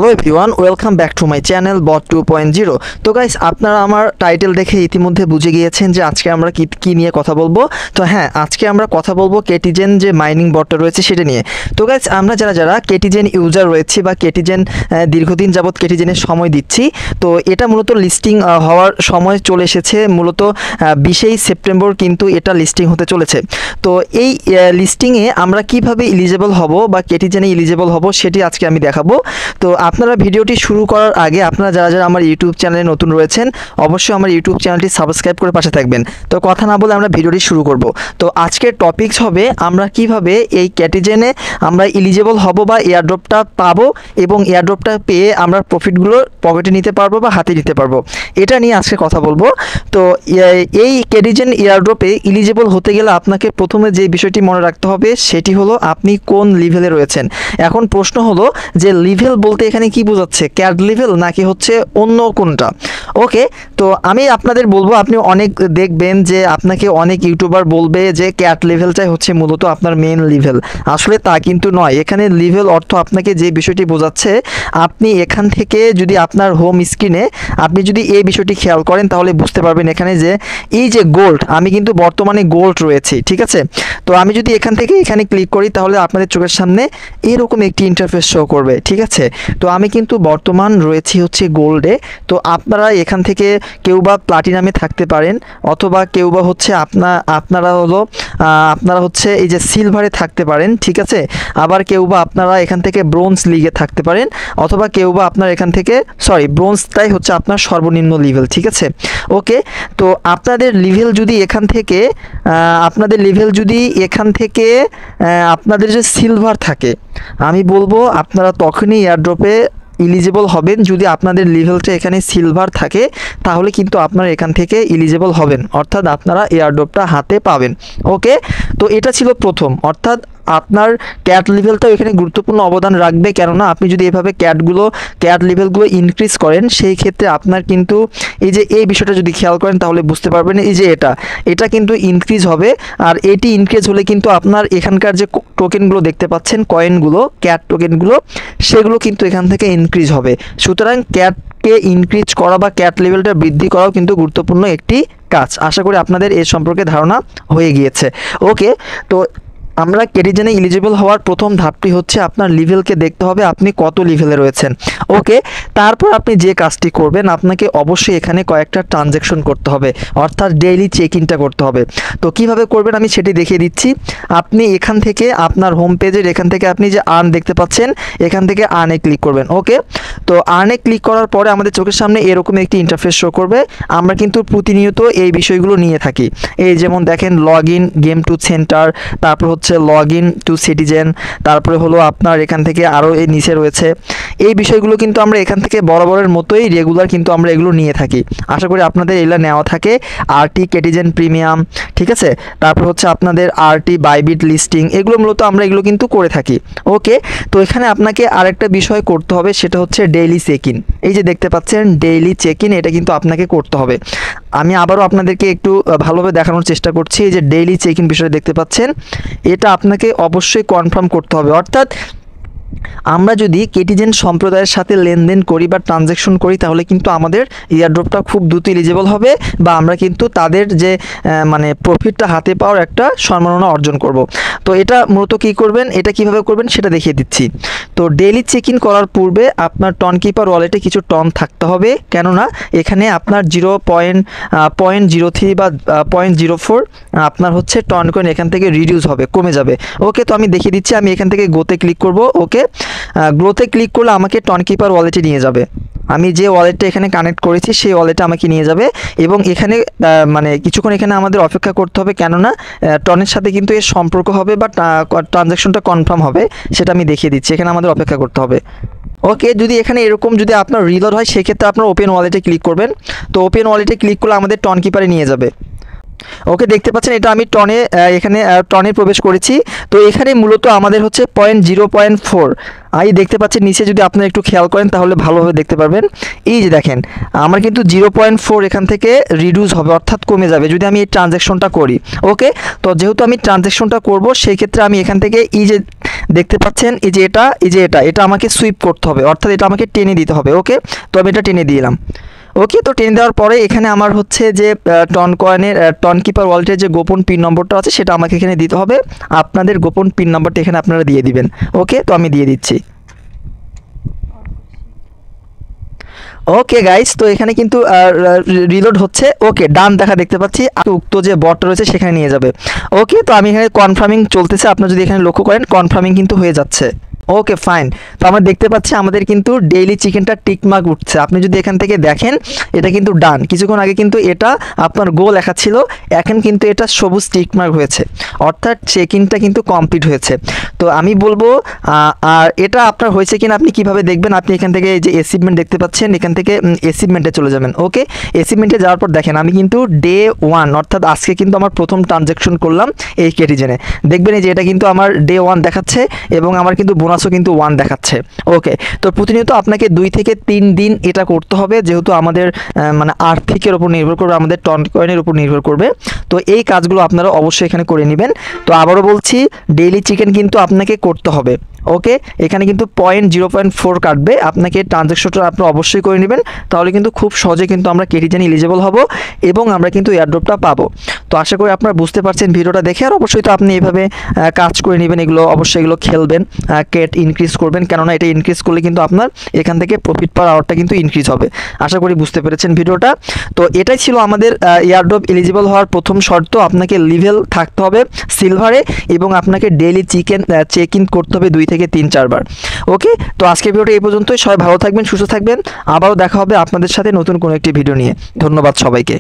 Hello everyone, welcome back to my channel bot 2.0। তো guys, আপনারা আমার টাইটেল দেখে ইতিমধ্যে বুঝে গিয়েছেন যে আজকে আমরা কি নিয়ে কথা বলবো। তো হ্যাঁ, আজকে আমরা কথা বলবো কেটিজেন যে মাইনিং বটটা রয়েছে সেটা নিয়ে। তো গাইস, আমরা যারা কেটিজেন ইউজার রয়েছে বা কেটিজেন দীর্ঘদিন যাবৎ কেটিজেনের সময় দিচ্ছি, তো এটা মূলত লিস্টিং হওয়ার সময় চলে এসেছে। মূলত 20 সেপ্টেম্বর কিন্তু এটা লিস্টিং হতে চলেছে। তো এই লিস্টিংয়ে আমরা কিভাবে এলিজেবল হব বা কেটিজেনে এলিজেবল হব সেটি আজকে আমি দেখাবো। তো আপনারা ভিডিওটি শুরু করার আগে আপনারা যারা আমার ইউটিউব চ্যানেলে নতুন রয়েছেন, অবশ্যই আমার ইউটিউব চ্যানেলটি সাবস্ক্রাইব করে পাশে থাকবেন। তো কথা না বলে আমরা ভিডিওটি শুরু করব। তো আজকের টপিকস হবে আমরা কিভাবে এই কেটিজেনে আমরা এলিজেবল হব বা এয়ারড্রপটা পাবো এবং এয়ারড্রপটা পেয়ে আমরা প্রফিটগুলো পকেটে নিতে পারবো বা হাতে নিতে পারবো, এটা নিয়ে আজকে কথা বলবো। তো এই কেটিজেন এয়ারড্রপে এলিজেবল হতে গেলে আপনাকে প্রথমে যে বিষয়টি মনে রাখতে হবে সেটি হলো আপনি কোন লেভেলে রয়েছেন। এখন প্রশ্ন হলো যে লেভেল বলতে এখানে কি বোঝাচ্ছে, ক্যাট লেভেল নাকি হচ্ছে অন্য কোনটা? ওকে, তো আমি আপনাদের বলবো, আপনি অনেক দেখবেন যে আপনাকে অনেক ইউটিউবার বলবে যে ক্যাট লেভেলটাই হচ্ছে মূলত আপনার মেন লেভেল। আসলে তা কিন্তু নয়। এখানে লেভেল অর্থ আপনাকে যে বিষয়টি বোঝাচ্ছে, আপনি এখান থেকে যদি আপনার হোম স্ক্রিনে আপনি যদি এই বিষয়টি খেয়াল করেন তাহলে বুঝতে পারবেন এখানে যে এই যে গোল্ড, আমি কিন্তু বর্তমানে গোল্ড রয়েছি, ঠিক আছে। তো আমি যদি এখান থেকে এখানে ক্লিক করি তাহলে আপনাদের চোখের সামনে এরকম একটি ইন্টারফেস শো করবে, ঠিক আছে। তো আমি কিন্তু বর্তমান রয়েছি হচ্ছে গোল্ডে। তো আপনারা এখান থেকে কেউ বা প্লাটিনামে থাকতে পারেন, অথবা কেউ বা হচ্ছে আপনারা হচ্ছে এই যে সিলভারে থাকতে পারেন, ঠিক আছে। আবার কেউ বা আপনারা এখান থেকে ব্রোঞ্জ লিগে থাকতে পারেন, অথবা কেউ বা আপনার এখান থেকে ব্রোঞ্জটাই হচ্ছে আপনার সর্বনিম্ন লেভেল, ঠিক আছে। ওকে, তো আপনাদের লেভেল যদি এখান থেকে আপনাদের যে সিলভার থাকে, আমি বলবো আপনারা তখনই এয়ারড্রপে এলিজিবল হবেন যদি আপনাদের লেভেলটা এখানে সিলভার থাকে, তাহলে কিন্তু আপনারা এখান থেকে এলিজিবল হবেন, অর্থাৎ আপনারা এয়ারড্রপটা হাতে পাবেন। ওকে, তো এটা ছিল প্রথম, অর্থাৎ আপনার ক্যাট লেভেলটাও এখানে গুরুত্বপূর্ণ অবদান রাখবে। কেননা আপনি যদি এভাবে ক্যাট লেভেলগুলো ইনক্রিজ করেন, সেই ক্ষেত্রে আপনার কিন্তু এই বিষয়টা যদি খেয়াল করেন তাহলে বুঝতে পারবেন এই যে এটা কিন্তু ইনক্রিজ হবে। আর এটি ইনক্রিজ হলে কিন্তু আপনার এখানকার যে টোকেনগুলো দেখতে পাচ্ছেন, কয়েনগুলো, ক্যাট টোকেনগুলো, সেগুলো কিন্তু এখান থেকে ইনক্রিজ হবে। সুতরাং ক্যাটকে ইনক্রিজ করা বা ক্যাট লেভেলটা বৃদ্ধি করাও কিন্তু গুরুত্বপূর্ণ একটি কাজ। আশা করি আপনাদের এ সম্পর্কে ধারণা হয়ে গিয়েছে। ওকে, তো আমরা কেটিজেনে এলিজিবল হওয়ার প্রথম ধাপটি হচ্ছে আপনার লেভেলকে দেখতে হবে আপনি কত লেভেলে রয়েছেন। ওকে, তারপর আপনি যে কাজটি করবেন, আপনাকে অবশ্যই এখানে কয়েকটা ট্রানজ্যাকশন করতে হবে, অর্থাৎ ডেইলি চেক ইনটা করতে হবে। তো কিভাবে করবেন আমি সেটি দেখিয়ে দিচ্ছি। আপনি এখান থেকে আপনার হোম পেজের এখান থেকে আপনি যে আর্ন দেখতে পাচ্ছেন, এখান থেকে আর্নে ক্লিক করবেন। ওকে, তো আর্নে ক্লিক করার পরে আমাদের চোখের সামনে এরকম একটি ইন্টারফেস শো করবে। আমরা কিন্তু প্রতিনিয়ত এই বিষয়গুলো নিয়ে থাকি। এই যেমন দেখেন, log in game to centre, তারপর হচ্ছে লগ ইন টু সিটিজেন, তারপরে হলো আপনার এখান থেকে আরও এই নিচে রয়েছে এই বিষয়গুলো। কিন্তু আমরা এখান থেকে বরাবরের মতোই রেগুলার কিন্তু আমরা এগুলো নিয়ে থাকি। আশা করি আপনাদের এগুলো নেওয়া থাকে। আরটি কেটিজেন প্রিমিয়াম, ঠিক আছে। তারপর হচ্ছে আপনাদের আরটি বাইবিট লিস্টিং, এগুলো মূলত আমরা এগুলো কিন্তু করে থাকি। ওকে, তো এখানে আপনাকে আরেকটা বিষয় করতে হবে, সেটা হচ্ছে ডেইলি চেক ইন। এই যে দেখতে পাচ্ছেন ডেইলি চেক ইন, এটা কিন্তু আপনাকে করতে হবে। আমি আবারও আপনাদেরকে একটু ভালোভাবে দেখানোর চেষ্টা করছি। এই যে ডেইলি চেক ইন বিষয়টা দেখতে পাচ্ছেন, এটা আপনাকে অবশ্যই কনফার্ম করতে হবে। অর্থাৎ আমরা যদি কেটিজেন সম্প্রদায়ের সাথে লেনদেন করি বা ট্রানজ্যাকশন করি, তাহলে কিন্তু আমাদের এয়ারড্রপটা খুব দ্রুত এলিজিবল হবে বা আমরা কিন্তু তাদের যে প্রফিটটা হাতে পাওয়ার একটা সম্মাননা অর্জন করব। তো এটা মূলত কী করবেন, এটা কিভাবে করবেন সেটা দেখিয়ে দিচ্ছি। তো ডেইলি চেক ইন করার পূর্বে আপনার টন কিপার ওয়ালেটে কিছু টন থাকতে হবে, কেননা এখানে আপনার 0.03 বা 0.04 আপনার হচ্ছে টন কয়েন এখান থেকে রিডিউস হবে, কমে যাবে। ওকে, তো আমি দেখিয়ে দিচ্ছি। আমি এখান থেকে গোতে ক্লিক করব। ওকে, গ্লোতে ক্লিক করলে আমাকে টন কিপার ওয়ালেটে নিয়ে যাবে। আমি যে ওয়ালেটটা এখানে কানেক্ট করেছি সেই ওয়ালেটে আমাকে নিয়ে যাবে এবং এখানে কিছুক্ষণ এখানে আমাদের অপেক্ষা করতে হবে, কেননা টনের সাথে কিন্তু এর সম্পর্ক হবে বা ট্রানজ্যাকশনটা কনফার্ম হবে, সেটা আমি দেখিয়ে দিচ্ছি। এখানে আমাদের অপেক্ষা করতে হবে। ওকে, যদি এখানে এরকম যদি আপনার রিলোড হয়, সেক্ষেত্রে আপনার ওপেন ওয়ালেটে ক্লিক করবেন। তো ওপেন ওয়ালেটে ক্লিক করলে আমাদের টন কিপারে নিয়ে যাবে। ওকে, দেখতে পাচ্ছেন এটা আমি এখানে টনে প্রবেশ করেছি। তো এখানে মূলত আমাদের হচ্ছে 0.4 দেখতে পাচ্ছেন নিচে, যদি আপনারা একটু খেয়াল করেন তাহলে ভালোভাবে দেখতে পারবেন। এই যে দেখেন, আমার কিন্তু 0.4 এখান থেকে রিডিউস হবে, অর্থাৎ কমে যাবে যদি আমি এই ট্রানজ্যাকশনটা করি। ওকে, তো যেহেতু আমি ট্রানজ্যাকশনটা করব, সেই ক্ষেত্রে আমি এখান থেকে এই যে দেখতে পাচ্ছেন এই যে এটা আমাকে সুইপ করতে হবে, অর্থাৎ এটা আমাকে টেনে দিতে হবে। ওকে, তো আমি এটা টেনে দিলাম। ওকে, তো টেনে দেওয়ার পরে এখানে আমার হচ্ছে যে টন কয়েনের টন কিপার ওয়ালেটের যে গোপন পিন নম্বরটা আছে সেটা আমাকে এখানে দিতে হবে। আপনাদের গোপন পিন নম্বরটা এখানে আপনারা দিয়ে দিবেন। ওকে, তো আমি দিয়ে দিচ্ছি। ওকে গাইস, তো এখানে কিন্তু রিলোড হচ্ছে। ওকে, ডান দেখা দেখতে পাচ্ছি, উক্ত যে বটটা রয়েছে সেখানে নিয়ে যাবে। ওকে, তো আমি এখানে কনফার্মিং চলতেছে, আপনারা যদি এখানে লক্ষ্য করেন কনফার্মিং কিন্তু হয়ে যাচ্ছে। ওকে ফাইন, তো আমরা দেখতে পাচ্ছি আমাদের কিন্তু ডেইলি চিকেনটা টিকমার্ক উঠছে। আপনি যদি এখান থেকে দেখেন এটা কিন্তু ডান, কিছুক্ষণ আগে কিন্তু এটা আপনার গো লেখা ছিল, এখন কিন্তু এটা সবুজ টিকমার্ক হয়েছে, অর্থাৎ চেক ইনটা কিন্তু কমপ্লিট হয়েছে। তো আমি বলবো আর এটা আপনার হয়েছে কিনা আপনি কিভাবে দেখবেন, আপনি এখান থেকে যে অ্যাচিভমেন্ট দেখতে পাচ্ছেন এখান থেকে অ্যাচিভমেন্টে চলে যাবেন। ওকে, অ্যাচিভমেন্টে যাওয়ার পর দেখেন আমি কিন্তু ডে 1 অর্থাৎ আজকে কিন্তু আমার প্রথম ট্রানজ্যাকশন করলাম এই কেটিজেনে। দেখবেন এই যে এটা কিন্তু আমার ডে 1 দেখাচ্ছে এবং আমার কিন্তু বোনাসও কিন্তু 1 দেখাচ্ছে। ওকে, তো প্রতিনিয়ত আপনাকে 2 থেকে 3 দিন এটা করতে হবে, যেহেতু আমাদের মানে আর্থিকের উপর নির্ভর করবে, আমাদের টন কয়েনের উপর নির্ভর করবে। তো এই কাজগুলো আপনারা অবশ্যই এখানে করে নেবেন। তো আবারও বলছি, ডেইলি চিকেন কিন্তু আপনাকে করতে হবে। ওকে, এখানে কিন্তু 0.4 কাটবে, আপনাকে ট্রানজ্যাকশনটা আপনি অবশ্যই করে নেবেন, তাহলে কিন্তু খুব সহজে কিন্তু আমরা কেটিজেন এলিজিবল হব এবং আমরা কিন্তু এয়ারড্রপটা পাবো। তো আশা করি আপনারা বুঝতে পারছেন ভিডিওটা দেখে, আর অবশ্যই তো আপনি এইভাবে কাজ করে নেবেন, এগুলো অবশ্যই এগুলো খেলবেন, কেট ইনক্রিজ করবেন, কেননা এটা ইনক্রিজ করলে কিন্তু আপনার এখান থেকে প্রফিট পার আওয়ারটা কিন্তু ইনক্রিজ হবে। আশা করি বুঝতে পেরেছেন ভিডিওটা। তো এটাই ছিল আমাদের এয়ারড্রপ এলিজিবল হওয়ার প্রথম শর্ত, আপনাকে লেভেল থাকতে হবে সিলভারে এবং আপনাকে ডেইলি চিকেন চেক ইন করতে হবে 2 থেকে 3-4 বার। ওকে, তো আজকের ভিডিওটা এই পর্যন্তই। সবাই ভালো থাকবেন, সুস্থ থাকবেন, আবারও দেখা হবে আপনাদের সাথে নতুন কোনো একটি ভিডিও নিয়ে। ধন্যবাদ সবাইকে।